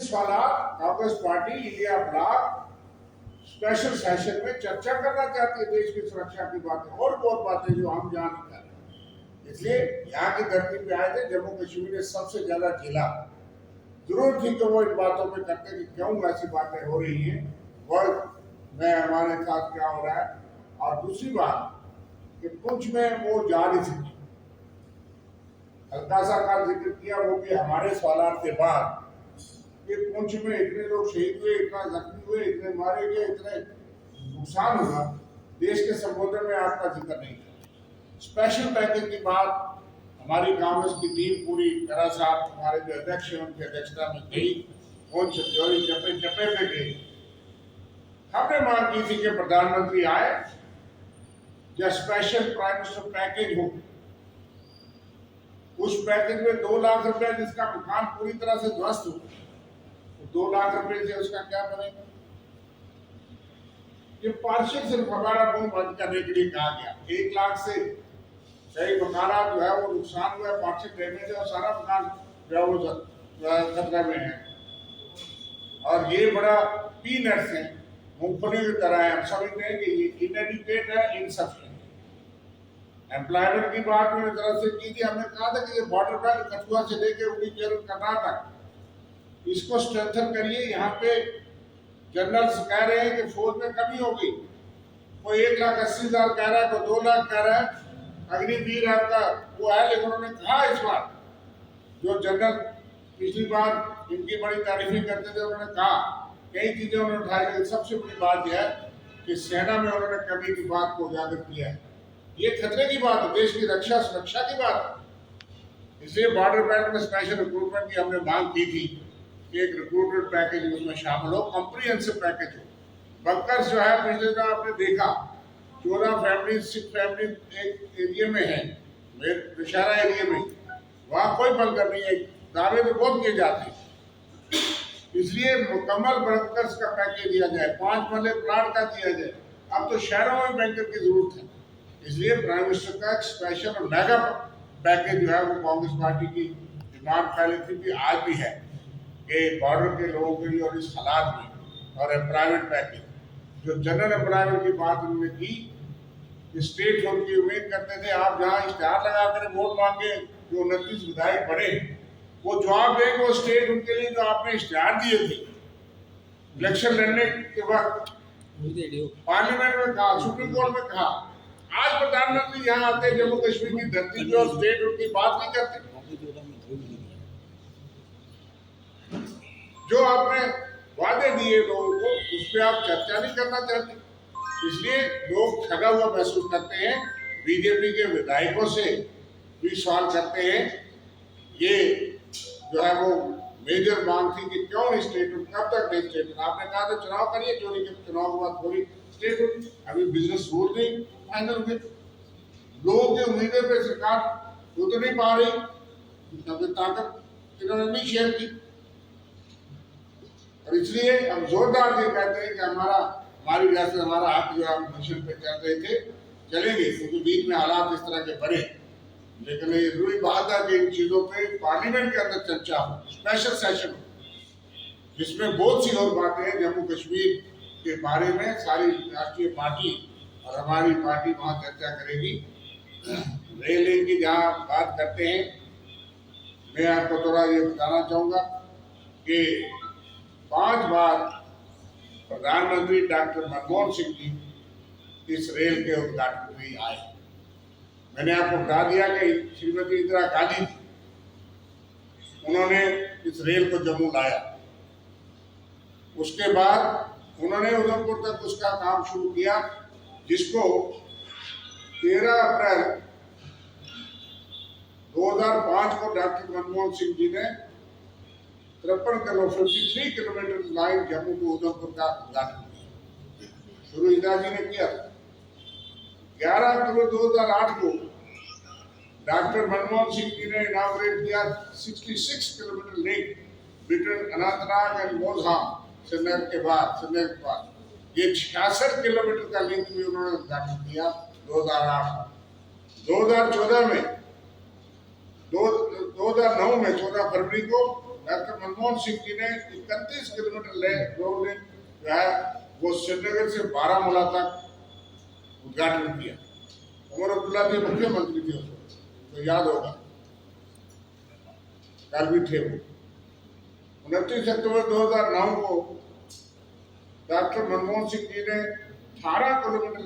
सवाल Congress party India block special session में चर्चा करना चाहती है, देश की सुरक्षा की बातें और बहुत बातें जो हम जान नहीं कर रहे। इसलिए यहाँ की धरती पे आए थे, जम्मू कश्मीर ने सबसे ज्यादा झेला। जरूर थी तो वो इन बातों पे करते कि क्यों ऐसी बातें हो रही हैं, वर्ल्ड में हमारे साथ क्या हो रहा है। और दूसरी बात कि पुंछ में वो जा नहीं सकी, हल्का सा का जिक्र किया, वो भी हमारे सवाल के बाद कि पुंछ में इतने लोग शहीद हुए, इतना जख्मी हुए, इतने मारे गए, इतने नुकसान हुआ, देश के संबोधन में आपका जिक्र नहीं किया। स्पेशल पैकेज की बात हमारी कांग्रेस की टीम पूरी तरह से, हमारे जो अध्यक्ष हैं उनकी अध्यक्षता में गई, पुंछ त्योरी चप्पे चप्पे पे गई। हमने मांग की थी कि प्रधानमंत्री आए, या स्पेशल प्राइम मिनिस्टर पैकेज हो, उस पैकेज में 2 लाख रुपए जिसका मकान पूरी तरह से ध्वस्त हो, 2 लाख रुपए से उसका क्या बनेगा। ये पार्षद सिर्फ हमारा मुंह बंद करने के लिए कहा गया। 1 लाख से कई मकान जो है वो नुकसान हुआ, पार्षद डैमेज है और सारा मकान जो है वो खतरे में है। और ये बड़ा पीनट्स है, मूंगफली की तरह है। हम समझते हैं कि ये इनएडिक्वेट है, इनसफिशिएंट। एम्प्लॉयमेंट की बात मैंने तरफ से की थी। हमने कहा था कि ये बॉर्डर बेल्ट कठुआ से लेके उड़ी केरल कर्नाटक, इसको स्ट्रेंथन करिए। यहाँ पे जनरल्स कह रहे हैं कि फौज में कमी हो गई, कोई 1,80,000 कह रहा है, कोई 2 लाख कह रहा है। अग्निवीर आपका वो है, लेकिन उन्होंने कहा इस बार, जो जनरल पिछली बार इनकी बड़ी तारीफें करते थे, उन्होंने कहा कई चीजें उन्होंने उठाई, लेकिन सबसे बड़ी बात यह है कि सेना में उन्होंने कमी की बात को उजागर किया है। ये खतरे की बात है, देश की रक्षा सुरक्षा की बात है। इसलिए बॉर्डर बेल्ट में स्पेशल रिक्रूटमेंट की हमने मांग की थी कि एक रिक्रूटमेंट पैकेज उसमें शामिल हो, कॉम्प्रिहेंसिव पैकेज हो। बंकर्स जो है, पिछले दिन आपने देखा 14 फैमिली, 6 फैमिली एक एरिया में है, विशारा एरिया में, वहां कोई बंकर नहीं है। दावे तो बहुत किए जाते हैं, इसलिए मुकम्मल बंकर्स का पैकेज दिया जाए, 5 मरले प्लाट का दिया जाए। अब तो शहरों में बैंकर की जरूरत है, इसलिए प्राइम मिनिस्टर का एक स्पेशल और मेगा पैकेज जो है वो कांग्रेस पार्टी की डिमांड पहले थी भी आज भी है कि बॉर्डर के लोगों के लिए और इस हालात में। और एम्प्लॉयमेंट पैकेज, जो जनरल एम्प्लॉयमेंट की बात उन्होंने की, स्टेट उनकी उम्मीद करते थे आप जहाँ इश्तेहार लगा कर वोट मांगे, जो 29 विधायक पड़े वो जवाब देंगे, वो स्टेट उनके लिए जो आपने इश्तेहार दिए थे इलेक्शन लड़ने के वक्त पार्लियामेंट में कहा, सुप्रीम कोर्ट में कहा। आज प्रधानमंत्री यहाँ आते जम्मू कश्मीर की धरती पे और स्टेट उनकी बात नहीं करते। जो आपने वादे दिए लोगों को, उस पर आप चर्चा नहीं करना चाहते, इसलिए लोग ठगा हुआ महसूस करते हैं। बीजेपी के विधायकों से भी सवाल करते हैं। ये जो है वो मेजर मांग थी कि क्यों नहीं स्टेटमेंट, कब तक नहीं स्टेटमेंट। आपने कहा था चुनाव करिए, चोरी के चुनाव के बाद थोड़ी स्टेटमेंट। अभी बिजनेस रूल नहीं फाइनल हुए, लोगों की उम्मीदें पे सरकार उतर नहीं पा रही, ताकत इन्होंने नहीं शेयर की। और इसलिए हम जोरदार ये कहते हैं कि हमारी वजह से हमारा हक जो हम मिशन पे चल रहे थे चलेंगे, क्योंकि बीच में हालात इस तरह के बने। लेकिन ये जरूरी बात है कि इन चीजों पे पार्लियामेंट के अंदर चर्चा हो, स्पेशल सेशन हो, जिसमें बहुत सी और बातें हैं जम्मू कश्मीर के बारे में। सारी राष्ट्रीय पार्टी और हमारी पार्टी वहां चर्चा करेगी। रेल लाइन की जहाँ बात करते हैं, मैं आपको थोड़ा ये बताना चाहूंगा कि 5 बार प्रधानमंत्री डॉक्टर मनमोहन सिंह जी इस रेल के उद्घाटन में आए। मैंने आपको बता दिया कि श्रीमती इंदिरा गांधी थी, उन्होंने इस रेल को जम्मू लाया। उसके बाद उन्होंने उधमपुर तक उसका काम शुरू किया, जिसको 13 अप्रैल 2005 को डॉक्टर मनमोहन सिंह जी ने 53 kilometre line Jammu to Udhampur का उद्घाटन किया। शुरू इंदिरा जी ने किया। 11 अक्टूबर 2008 को डॉक्टर मनमोहन सिंह जी ने इनाग्रेट किया 66 kilometre link between Anantnag and मोज़ाम, श्रीनगर के बाद ये 66 किलोमीटर का लिंक भी उन्होंने उद्घाटन किया 2008। 2014 में 14 फरवरी को डॉक्टर मनमोहन सिंह जी ने 31 किलोमीटर रोड लेन जो है वो श्रीनगर से बारामूला तक उद्घाटन किया। उमर अब्दुल्ला जी मुख्यमंत्री थे उस वक्त, तो याद होगा, कल भी थे वो। 29 अक्टूबर 2009 को डॉक्टर मनमोहन सिंह जी ने 18 किलोमीटर